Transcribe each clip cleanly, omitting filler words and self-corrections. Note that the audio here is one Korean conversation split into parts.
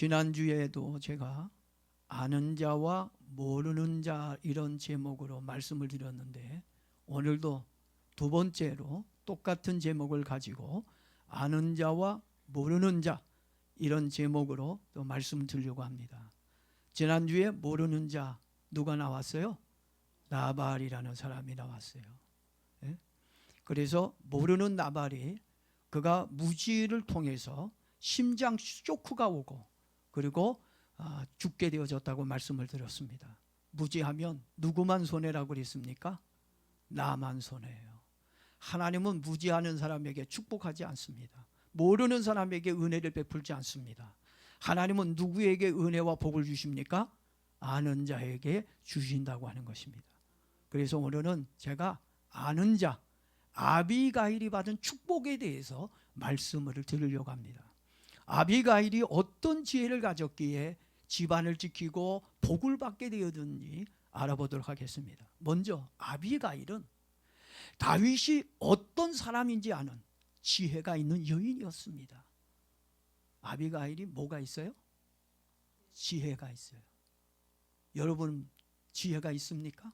지난주에도 제가 아는 자와 모르는 자 이런 제목으로 말씀을 드렸는데, 오늘도 두 번째로 똑같은 제목을 가지고 아는 자와 모르는 자 이런 제목으로 또 말씀을 드리려고 합니다. 지난주에 모르는 자 누가 나왔어요? 나발이라는 사람이 나왔어요. 예? 그래서 모르는 나발이 그가 무지를 통해서 심장 쇼크가 오고 그리고 죽게 되어졌다고 말씀을 드렸습니다. 무지하면 누구만 손해라고 그랬습니까? 나만 손해예요. 하나님은 무지하는 사람에게 축복하지 않습니다. 모르는 사람에게 은혜를 베풀지 않습니다. 하나님은 누구에게 은혜와 복을 주십니까? 아는 자에게 주신다고 하는 것입니다. 그래서 오늘은 제가 아는 자 아비가일이 받은 축복에 대해서 말씀을 드리려고 합니다. 아비가일이 어떤 지혜를 가졌기에 집안을 지키고 복을 받게 되었는지 알아보도록 하겠습니다. 먼저 아비가일은 다윗이 어떤 사람인지 아는 지혜가 있는 여인이었습니다. 아비가일이 뭐가 있어요? 지혜가 있어요. 여러분 지혜가 있습니까?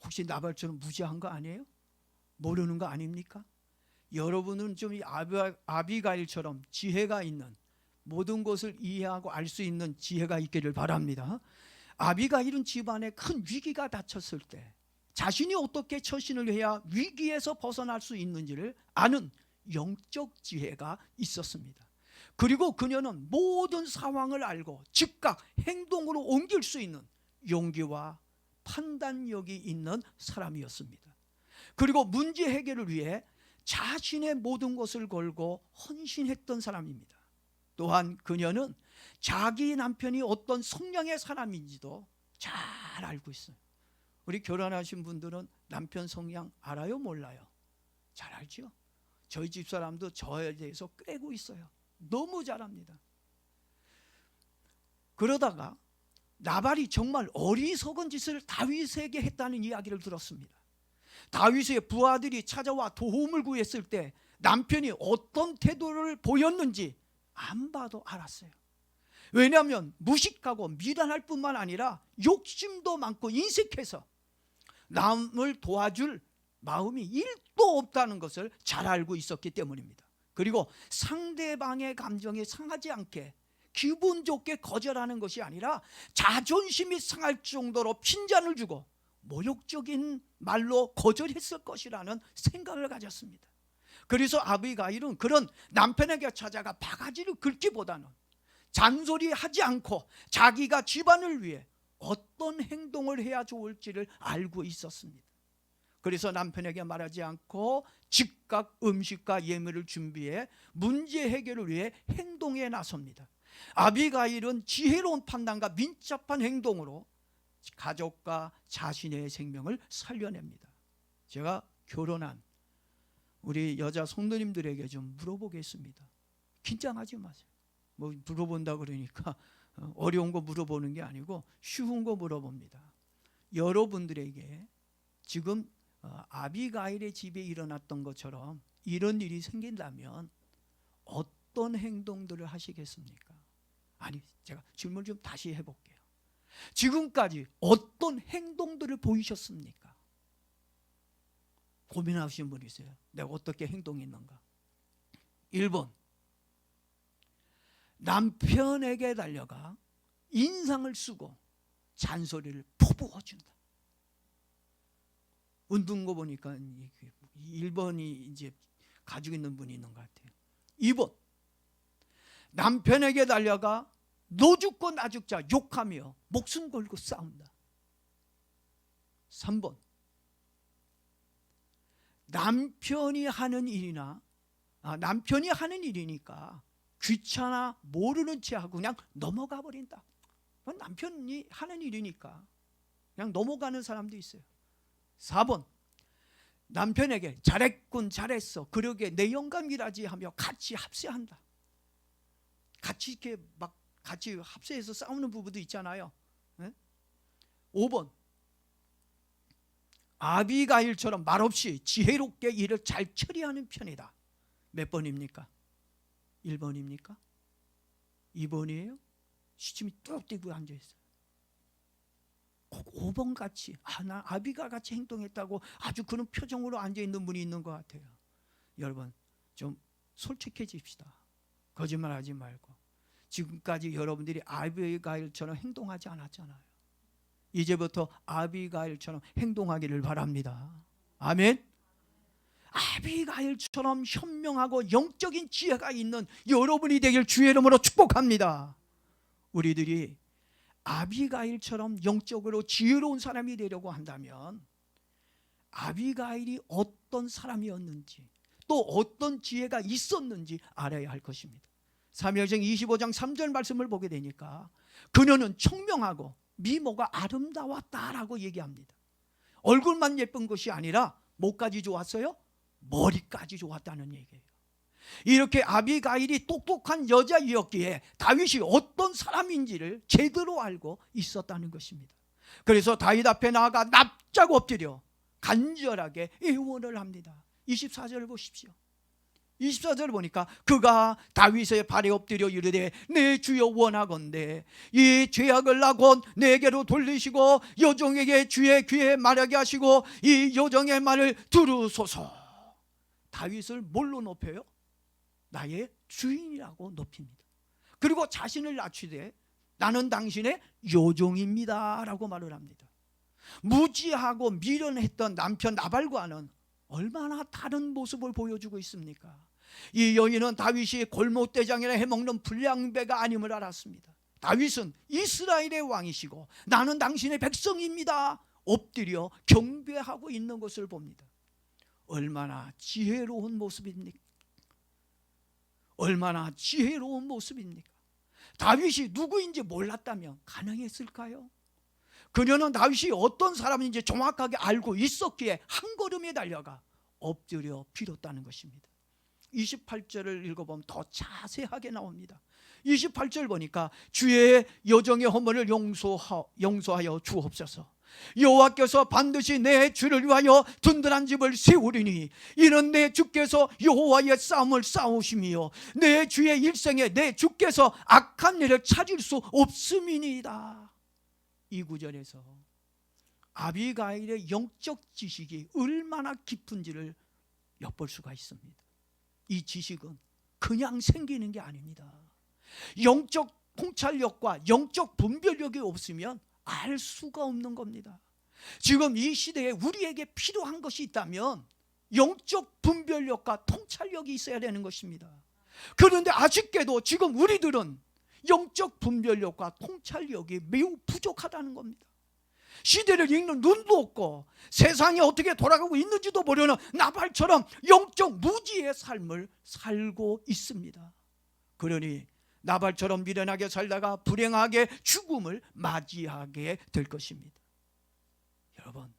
혹시 나발처럼 무지한 거 아니에요? 모르는 거 아닙니까? 여러분은 좀 아비가일처럼 지혜가 있는, 모든 것을 이해하고 알 수 있는 지혜가 있기를 바랍니다. 아비가일은 집안에 큰 위기가 닥쳤을 때 자신이 어떻게 처신을 해야 위기에서 벗어날 수 있는지를 아는 영적 지혜가 있었습니다. 그리고 그녀는 모든 상황을 알고 즉각 행동으로 옮길 수 있는 용기와 판단력이 있는 사람이었습니다. 그리고 문제 해결을 위해 자신의 모든 것을 걸고 헌신했던 사람입니다. 또한 그녀는 자기 남편이 어떤 성향의 사람인지도 잘 알고 있어요. 우리 결혼하신 분들은 남편 성향 알아요? 몰라요? 잘 알죠? 저희 집사람도 저에 대해서 꿰고 있어요. 너무 잘 압니다. 그러다가 나발이 정말 어리석은 짓을 다윗에게 했다는 이야기를 들었습니다. 다윗의 부하들이 찾아와 도움을 구했을 때 남편이 어떤 태도를 보였는지 안 봐도 알았어요. 왜냐하면 무식하고 미련할 뿐만 아니라 욕심도 많고 인색해서 남을 도와줄 마음이 1도 없다는 것을 잘 알고 있었기 때문입니다. 그리고 상대방의 감정이 상하지 않게 기분 좋게 거절하는 것이 아니라 자존심이 상할 정도로 핀잔을 주고 모욕적인 말로 거절했을 것이라는 생각을 가졌습니다. 그래서 아비가일은 그런 남편에게 찾아가 바가지를 긁기보다는 잔소리하지 않고 자기가 집안을 위해 어떤 행동을 해야 좋을지를 알고 있었습니다. 그래서 남편에게 말하지 않고 즉각 음식과 예물을 준비해 문제 해결을 위해 행동에 나섭니다. 아비가일은 지혜로운 판단과 민첩한 행동으로 가족과 자신의 생명을 살려냅니다. 제가 결혼한 우리 여자 성도님들에게 좀 물어보겠습니다. 긴장하지 마세요. 뭐 물어본다 그러니까 어려운 거 물어보는 게 아니고 쉬운 거 물어봅니다. 여러분들에게 지금 아비가일의 집에 일어났던 것처럼 이런 일이 생긴다면 어떤 행동들을 하시겠습니까? 아니, 제가 질문 좀 다시 해볼게요. 지금까지 어떤 행동들을 보이셨습니까? 고민하시는 분이 있어요. 내가 어떻게 행동했는가? 1번, 남편에게 달려가 인상을 쓰고 잔소리를 퍼부어준다. 웃는 거 보니까 1번이 이제 가지고 있는 분이 있는 것 같아요. 2번, 남편에게 달려가 너 죽고 나 죽자 욕하며 목숨 걸고 싸운다. 3번, 남편이 하는 일이니까 귀찮아 모르는 체하고 그냥 넘어가 버린다. 남편이 하는 일이니까 그냥 넘어가는 사람도 있어요. 4번, 남편에게 잘했군 잘했어 그러게 내 영감이라지 하며 같이 합세한다. 같이 이렇게 막 같이 합세해서 싸우는 부부도 있잖아요. 5번, 아비가일처럼 말없이 지혜롭게 일을 잘 처리하는 편이다. 몇 번입니까? 1번입니까? 2번이에요. 시침이 뚝 떼고 앉아있어요. 꼭 5번같이 나 아비가 같이 행동했다고 아주 그런 표정으로 앉아있는 분이 있는 것 같아요. 여러분 좀 솔직해집시다. 거짓말하지 말고. 지금까지 여러분들이 아비가일처럼 행동하지 않았잖아요. 이제부터 아비가일처럼 행동하기를 바랍니다. 아멘. 아비가일처럼 현명하고 영적인 지혜가 있는 여러분이 되길 주의 이름으로 축복합니다. 우리들이 아비가일처럼 영적으로 지혜로운 사람이 되려고 한다면 아비가일이 어떤 사람이었는지 또 어떤 지혜가 있었는지 알아야 할 것입니다. 사무엘상 25장 3절 말씀을 보게 되니까 그녀는 청명하고 미모가 아름다웠다라고 얘기합니다. 얼굴만 예쁜 것이 아니라 뭐까지 좋았어요? 머리까지 좋았다는 얘기예요. 이렇게 아비가일이 똑똑한 여자이었기에 다윗이 어떤 사람인지를 제대로 알고 있었다는 것입니다. 그래서 다윗 앞에 나아가 납작 엎드려 간절하게 애원을 합니다. 24절을 보십시오. 24절을 보니까 그가 다윗의 발에 엎드려 이르되 내 주여 원하건대 이 죄악을 나곧 내게로 돌리시고 여종에게 주의 귀에 말하게 하시고 이 여종의 말을 들으소서. 다윗을 뭘로 높여요? 나의 주인이라고 높입니다. 그리고 자신을 낮추되 나는 당신의 여종입니다 라고 말을 합니다. 무지하고 미련했던 남편 나발과는 얼마나 다른 모습을 보여주고 있습니까? 이 여인은 다윗이 골목대장이라 해먹는 불량배가 아님을 알았습니다. 다윗은 이스라엘의 왕이시고 나는 당신의 백성입니다 엎드려 경배하고 있는 것을 봅니다. 얼마나 지혜로운 모습입니까? 얼마나 지혜로운 모습입니까? 다윗이 누구인지 몰랐다면 가능했을까요? 그녀는 다윗이 어떤 사람인지 정확하게 알고 있었기에 한 걸음에 달려가 엎드려 빌었다는 것입니다. 28절을 읽어보면 더 자세하게 나옵니다. 28절 보니까 주의 여종의 허물을 용서하여 주옵소서. 여호와께서 반드시 내 주를 위하여 든든한 집을 세우리니 이는 내 주께서 여호와의 싸움을 싸우심이요 내 주의 일생에 내 주께서 악한 일을 찾을 수 없음이니이다. 이 구절에서 아비가일의 영적 지식이 얼마나 깊은지를 엿볼 수가 있습니다. 이 지식은 그냥 생기는 게 아닙니다. 영적 통찰력과 영적 분별력이 없으면 알 수가 없는 겁니다. 지금 이 시대에 우리에게 필요한 것이 있다면 영적 분별력과 통찰력이 있어야 되는 것입니다. 그런데 아쉽게도 지금 우리들은 영적 분별력과 통찰력이 매우 부족하다는 겁니다. 시대를 읽는 눈도 없고 세상이 어떻게 돌아가고 있는지도 모르는 나발처럼 영적 무지의 삶을 살고 있습니다. 그러니 나발처럼 미련하게 살다가 불행하게 죽음을 맞이하게 될 것입니다. 여러분,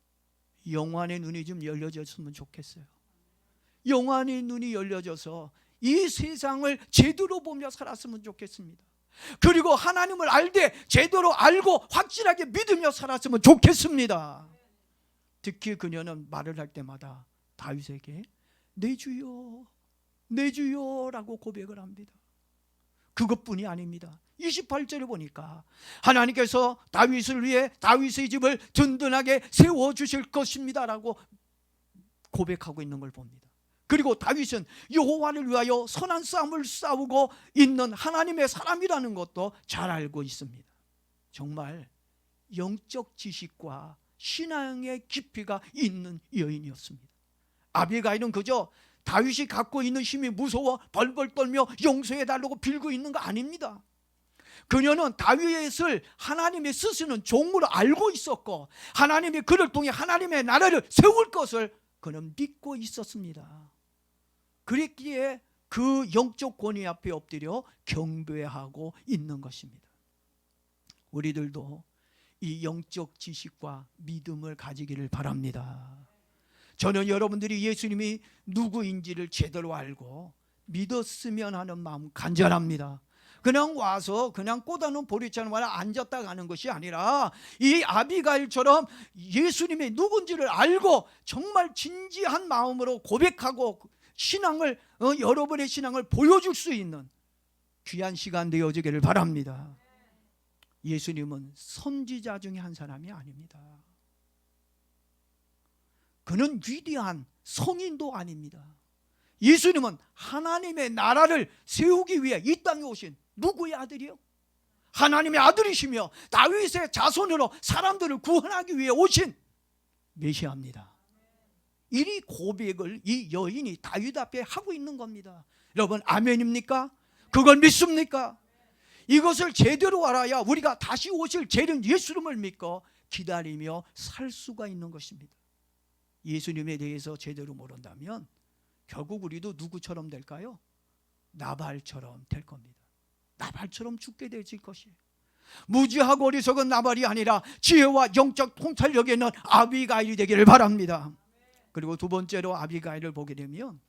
영안의 눈이 좀 열려졌으면 좋겠어요. 영안의 눈이 열려져서 이 세상을 제대로 보며 살았으면 좋겠습니다. 그리고 하나님을 알되 제대로 알고 확실하게 믿으며 살았으면 좋겠습니다. 특히 그녀는 말을 할 때마다 다윗에게 내 주여, 내 주여 라고 고백을 합니다. 그것뿐이 아닙니다. 28절에 보니까 하나님께서 다윗을 위해 다윗의 집을 든든하게 세워주실 것입니다 라고 고백하고 있는 걸 봅니다. 그리고 다윗은 여호와를 위하여 선한 싸움을 싸우고 있는 하나님의 사람이라는 것도 잘 알고 있습니다. 정말 영적 지식과 신앙의 깊이가 있는 여인이었습니다. 아비가일은 그저 다윗이 갖고 있는 힘이 무서워 벌벌 떨며 용서해달라고 빌고 있는 거 아닙니다. 그녀는 다윗을 하나님이 쓰시는 종으로 알고 있었고 하나님이 그를 통해 하나님의 나라를 세울 것을 그는 믿고 있었습니다. 그랬기에 그 영적 권위 앞에 엎드려 경배하고 있는 것입니다. 우리들도 이 영적 지식과 믿음을 가지기를 바랍니다. 저는 여러분들이 예수님이 누구인지를 제대로 알고 믿었으면 하는 마음 간절합니다. 그냥 와서 그냥 꼬다는 보리처럼 앉았다 가는 것이 아니라 이 아비가일처럼 예수님이 누군지를 알고 정말 진지한 마음으로 고백하고 신앙을 여러분의 신앙을 보여줄 수 있는 귀한 시간 되어지기를 바랍니다. 예수님은 선지자 중에 한 사람이 아닙니다. 그는 위대한 성인도 아닙니다. 예수님은 하나님의 나라를 세우기 위해 이 땅에 오신 누구의 아들이요? 하나님의 아들이시며 다윗의 자손으로 사람들을 구원하기 위해 오신 메시아입니다. 이 고백을 이 여인이 다윗 앞에 하고 있는 겁니다. 여러분, 아멘입니까? 그걸 믿습니까? 이것을 제대로 알아야 우리가 다시 오실 재림 예수님을 믿고 기다리며 살 수가 있는 것입니다. 예수님에 대해서 제대로 모른다면 결국 우리도 누구처럼 될까요? 나발처럼 될 겁니다. 나발처럼 죽게 되질 것이에요. 무지하고 어리석은 나발이 아니라 지혜와 영적 통찰력에 있는 아비가일이 되기를 바랍니다. 그리고 두 번째로 아비가일을 보게 되면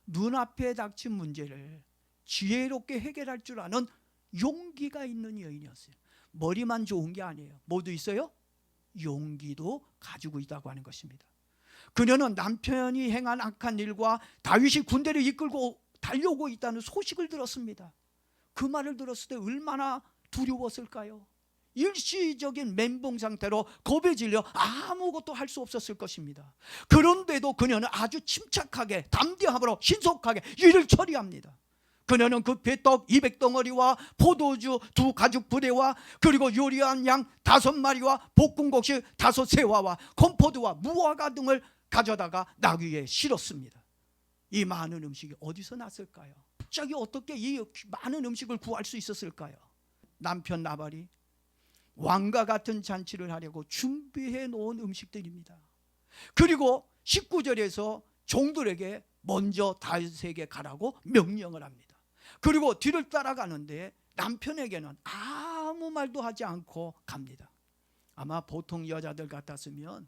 눈앞에 닥친 문제를 지혜롭게 해결할 줄 아는 용기가 있는 여인이었어요. 머리만 좋은 게 아니에요. 뭐도 있어요? 용기도 가지고 있다고 하는 것입니다. 그녀는 남편이 행한 악한 일과 다윗이 군대를 이끌고 달려오고 있다는 소식을 들었습니다. 그 말을 들었을 때 얼마나 두려웠을까요? 일시적인 멘붕 상태로 겁에 질려 아무것도 할 수 없었을 것입니다. 그런데도 그녀는 아주 침착하게 담대함으로 신속하게 일을 처리합니다. 그녀는 그 배떡 200덩어리와 포도주 2가죽 부대와 그리고 요리한 양 5마리와 볶음국식 5세화와 컴포드와 무화과 등을 가져다가 나귀 위에 실었습니다. 이 많은 음식이 어디서 났을까요? 갑자기 어떻게 이 많은 음식을 구할 수 있었을까요? 남편 나발이 왕과 같은 잔치를 하려고 준비해 놓은 음식들입니다. 그리고 19절에서 종들에게 먼저 다윗에게 가라고 명령을 합니다. 그리고 뒤를 따라가는데 남편에게는 아무 말도 하지 않고 갑니다. 아마 보통 여자들 같았으면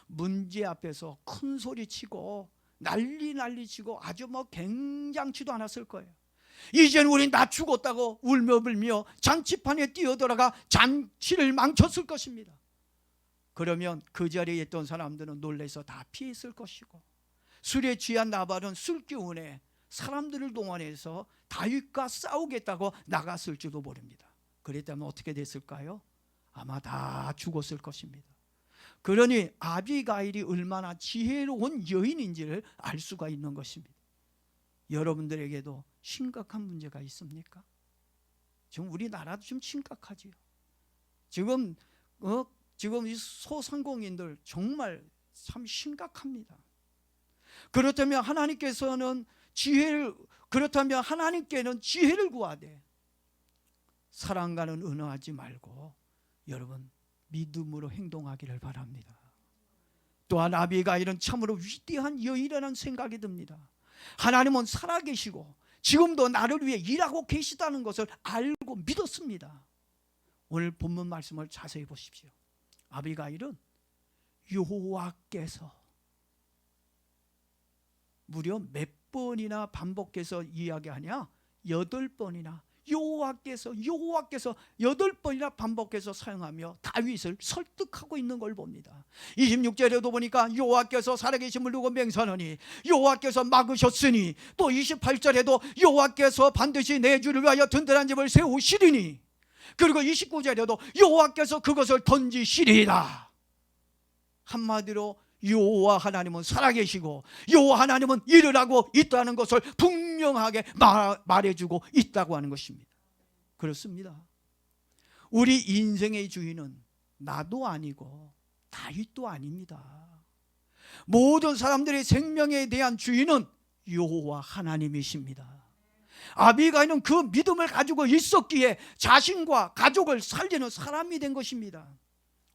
문제 앞에서 큰 소리 치고 난리 치고 아주 굉장치도 않았을 거예요. 이제는 우린 다 죽었다고 울며 불며 잔치판에 뛰어들어가 잔치를 망쳤을 것입니다. 그러면 그 자리에 있던 사람들은 놀라서 다 피했을 것이고, 술에 취한 나발은 술 기운에 사람들을 동원해서 다윗과 싸우겠다고 나갔을지도 모릅니다. 그랬다면 어떻게 됐을까요? 아마 다 죽었을 것입니다. 그러니 아비가일이 얼마나 지혜로운 여인인지를 알 수가 있는 것입니다. 여러분들에게도 심각한 문제가 있습니까? 지금 우리나라도 좀 심각하지요. 지금 이 소상공인들 정말 참 심각합니다. 그렇다면 하나님께는 지혜를 구하되 사랑과는 언어하지 말고 여러분 믿음으로 행동하기를 바랍니다. 또한 아비가일은 참으로 위대한 여인이라는 생각이 듭니다. 하나님은 살아계시고 지금도 나를 위해 일하고 계시다는 것을 알고 믿었습니다. 오늘 본문 말씀을 자세히 보십시오. 아비가일은 여호와께서 무려 몇 번이나 반복해서 이야기하냐? 8번이나 여호와께서 8번이나 반복해서 사용하며 다윗을 설득하고 있는 걸 봅니다. 26절에도 보니까 여호와께서 살아계심을 두고 맹세하노니 여호와께서 막으셨으니, 또 28절에도 여호와께서 반드시 내 주를 위하여 든든한 집을 세우시리니, 그리고 29절에도 여호와께서 그것을 던지시리라. 한마디로 여호와 하나님은 살아계시고 여호와 하나님은 일을 하고 있다는 것을 분명하게 말해주고 있다고 하는 것입니다. 그렇습니다. 우리 인생의 주인은 나도 아니고 다윗도 아닙니다. 모든 사람들의 생명에 대한 주인은 여호와 하나님이십니다. 아비가일은 그 믿음을 가지고 있었기에 자신과 가족을 살리는 사람이 된 것입니다.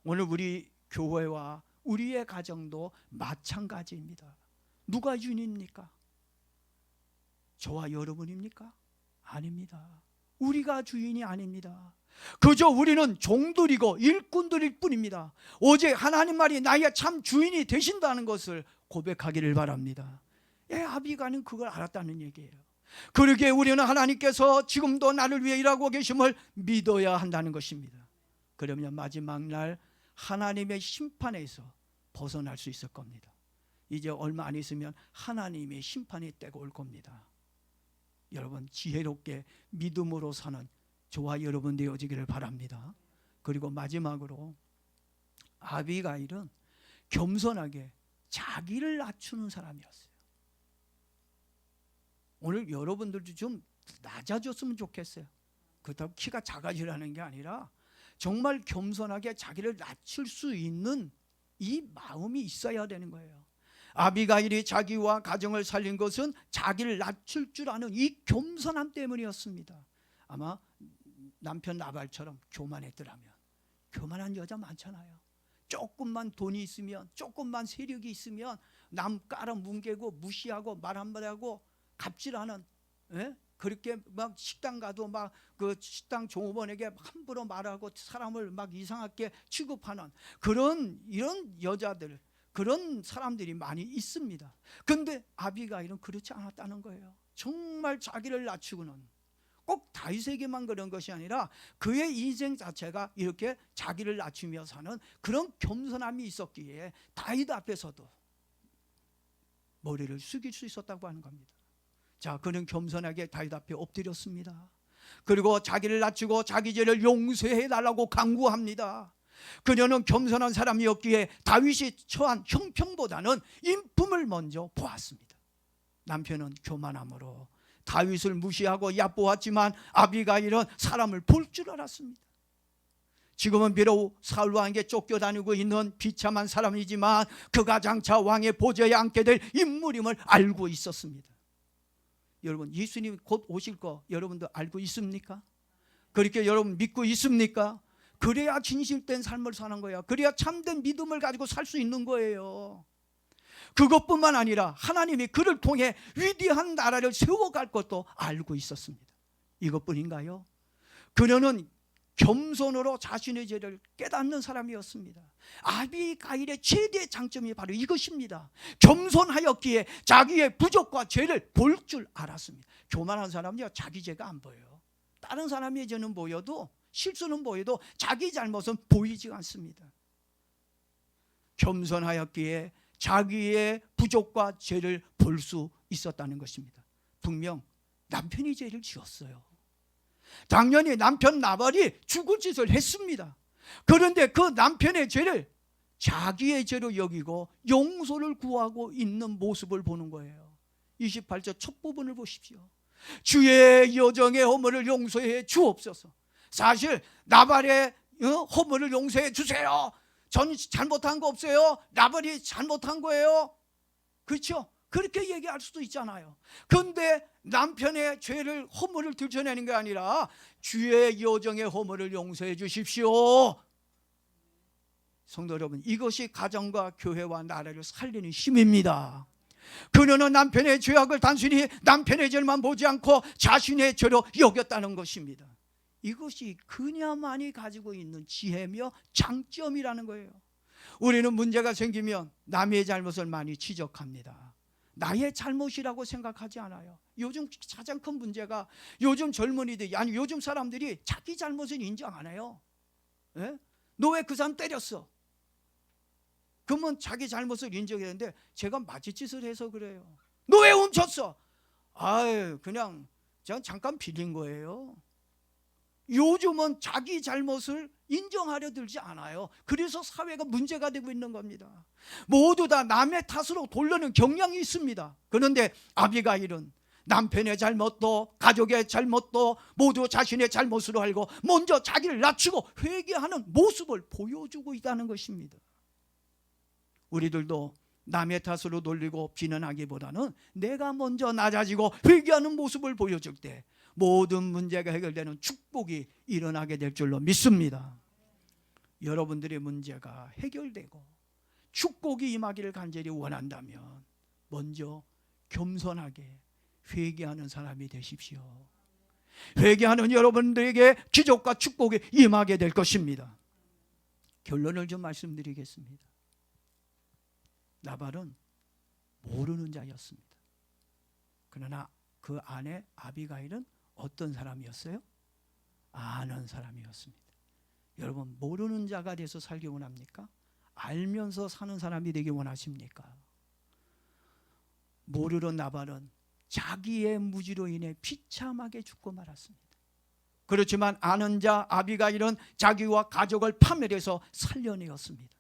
오늘 우리 교회와 우리의 가정도 마찬가지입니다. 누가 주인입니까? 저와 여러분입니까? 아닙니다. 우리가 주인이 아닙니다. 그저 우리는 종들이고 일꾼들일 뿐입니다. 오직 하나님 말이 나의 참 주인이 되신다는 것을 고백하기를 바랍니다. 아비가는 그걸 알았다는 얘기예요. 그러기에 우리는 하나님께서 지금도 나를 위해 일하고 계심을 믿어야 한다는 것입니다. 그러면 마지막 날 하나님의 심판에서 벗어날 수 있을 겁니다. 이제 얼마 안 있으면 하나님의 심판이 때가 올 겁니다. 여러분 지혜롭게 믿음으로 사는 저와 여러분 되어지기를 바랍니다. 그리고 마지막으로 아비가일은 겸손하게 자기를 낮추는 사람이었어요. 오늘 여러분들도 좀 낮아졌으면 좋겠어요. 그렇다고 키가 작아지라는 게 아니라 정말 겸손하게 자기를 낮출 수 있는 이 마음이 있어야 되는 거예요. 아비가일이 자기와 가정을 살린 것은 자기를 낮출 줄 아는 이 겸손함 때문이었습니다. 아마 남편 나발처럼 교만했더라면, 교만한 여자 많잖아요. 조금만 돈이 있으면, 조금만 세력이 있으면 남 깔아뭉개고 무시하고 말 한마디 하고 갑질하는, 그렇게 막 식당 가도 막 그 식당 종업원에게 함부로 말하고 사람을 막 이상하게 취급하는 그런 이런 여자들, 그런 사람들이 많이 있습니다. 그런데 아비가일은 그렇지 않았다는 거예요. 정말 자기를 낮추고는, 꼭 다윗에게만 그런 것이 아니라 그의 인생 자체가 이렇게 자기를 낮추며 사는 그런 겸손함이 있었기에 다윗 앞에서도 머리를 숙일 수 있었다고 하는 겁니다. 자, 그는 겸손하게 다윗 앞에 엎드렸습니다. 그리고 자기를 낮추고 자기 죄를 용서해 달라고 간구합니다. 그녀는 겸손한 사람이었기에 다윗이 처한 형편보다는 인품을 먼저 보았습니다. 남편은 교만함으로 다윗을 무시하고 얕보았지만 아비가일은 사람을 볼 줄 알았습니다. 지금은 비록 사울과 함께 쫓겨다니고 있는 비참한 사람이지만 그가 장차 왕의 보좌에 앉게 될 인물임을 알고 있었습니다. 여러분, 예수님 곧 오실 거 여러분도 알고 있습니까? 그렇게 여러분 믿고 있습니까? 그래야 진실된 삶을 사는 거야. 그래야 참된 믿음을 가지고 살 수 있는 거예요. 그것뿐만 아니라 하나님이 그를 통해 위대한 나라를 세워갈 것도 알고 있었습니다. 이것뿐인가요? 그녀는 겸손으로 자신의 죄를 깨닫는 사람이었습니다. 아비가일의 최대 장점이 바로 이것입니다. 겸손하였기에 자기의 부족과 죄를 볼 줄 알았습니다. 교만한 사람은요, 자기 죄가 안 보여요. 다른 사람의 죄는 보여도, 실수는 보여도 자기 잘못은 보이지 않습니다. 겸손하였기에 자기의 부족과 죄를 볼 수 있었다는 것입니다. 분명 남편이 죄를 지었어요. 당연히 남편 나발이 죽을 짓을 했습니다. 그런데 그 남편의 죄를 자기의 죄로 여기고 용서를 구하고 있는 모습을 보는 거예요. 28절 첫 부분을 보십시오. 주의 여정의 허물을 용서해 주옵소서. 사실 나발의 허물을 용서해 주세요. 전 잘못한 거 없어요. 나발이 잘못한 거예요. 그렇죠? 그렇게 얘기할 수도 있잖아요. 그런데 남편의 죄를, 허물을 들춰내는 게 아니라 주의 여정의 허물을 용서해 주십시오. 성도 여러분, 이것이 가정과 교회와 나라를 살리는 힘입니다. 그녀는 남편의 죄악을 단순히 남편의 죄만 보지 않고 자신의 죄로 여겼다는 것입니다. 이것이 그녀만이 가지고 있는 지혜며 장점이라는 거예요. 우리는 문제가 생기면 남의 잘못을 많이 지적합니다. 나의 잘못이라고 생각하지 않아요. 요즘 가장 큰 문제가 요즘 젊은이들이, 아니 요즘 사람들이 자기 잘못은 인정 안 해요. 너 왜 그 사람 때렸어? 그러면 자기 잘못을 인정했는데 제가 맞이짓을 해서 그래요. 너 왜 훔쳤어? 아유, 그냥 제가 잠깐 빌린 거예요. 요즘은 자기 잘못을 인정하려 들지 않아요. 그래서 사회가 문제가 되고 있는 겁니다. 모두 다 남의 탓으로 돌려는 경향이 있습니다. 그런데 아비가일은 남편의 잘못도 가족의 잘못도 모두 자신의 잘못으로 알고 먼저 자기를 낮추고 회개하는 모습을 보여주고 있다는 것입니다. 우리들도 남의 탓으로 돌리고 비난하기보다는 내가 먼저 낮아지고 회개하는 모습을 보여줄 때 모든 문제가 해결되는 축복이 일어나게 될 줄로 믿습니다. 여러분들의 문제가 해결되고 축복이 임하기를 간절히 원한다면 먼저 겸손하게 회개하는 사람이 되십시오. 회개하는 여러분들에게 기적과 축복이 임하게 될 것입니다. 결론을 좀 말씀드리겠습니다. 나발은 모르는 자였습니다. 그러나 그 아내 아비가일은 어떤 사람이었어요? 아는 사람이었습니다. 여러분, 모르는 자가 돼서 살기 원합니까? 알면서 사는 사람이 되기 원하십니까? 모르는 나발은 자기의 무지로 인해 비참하게 죽고 말았습니다. 그렇지만 아는 자 아비가일은 자기와 가족을 파멸해서 살려내었습니다.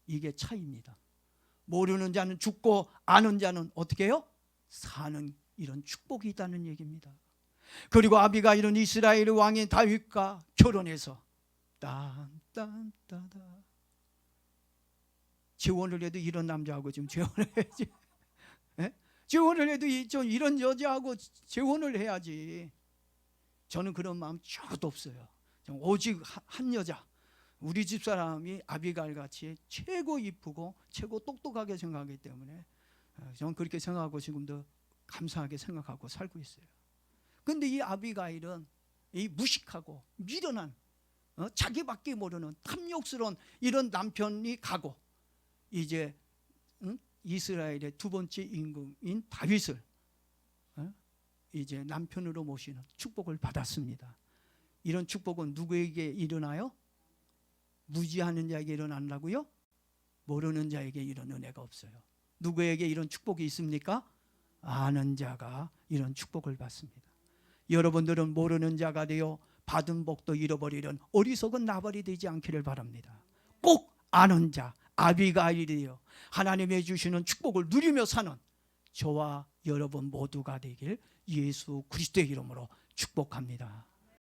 이게 차이입니다. 모르는 자는 죽고 아는 자는 어떻게 해요? 사는, 이런 축복이 있다는 얘기입니다. 그리고 아비가일은 이스라엘의 왕인 다윗과 결혼해서 딴딴따다 재혼을 해도 이런 남자하고 지금 재혼을 해야지. 네? 재혼을 해도 이런 여자하고 재혼을 해야지. 저는 그런 마음 저도 없어요. 오직 한 여자, 우리 집사람이 아비가일 같이 최고 이쁘고 최고 똑똑하게 생각하기 때문에 저는 그렇게 생각하고 지금도 감사하게 생각하고 살고 있어요. 그런데 이 아비가일은 이 무식하고 미련한 자기밖에 모르는 탐욕스러운 이런 남편이 가고 이제 이스라엘의 두 번째 임금인 다윗을 이제 남편으로 모시는 축복을 받았습니다. 이런 축복은 누구에게 일어나요? 무지하는 자에게 일어난다고요? 모르는 자에게 이런 은혜가 없어요. 누구에게 이런 축복이 있습니까? 아는 자가 이런 축복을 받습니다. 여러분들은 모르는 자가 되어 받은 복도 잃어버리는 어리석은 나발이 되지 않기를 바랍니다. 꼭 아는 자, 아비가일이 되어 하나님의 주시는 축복을 누리며 사는 저와 여러분 모두가 되길 예수 그리스도의 이름으로 축복합니다.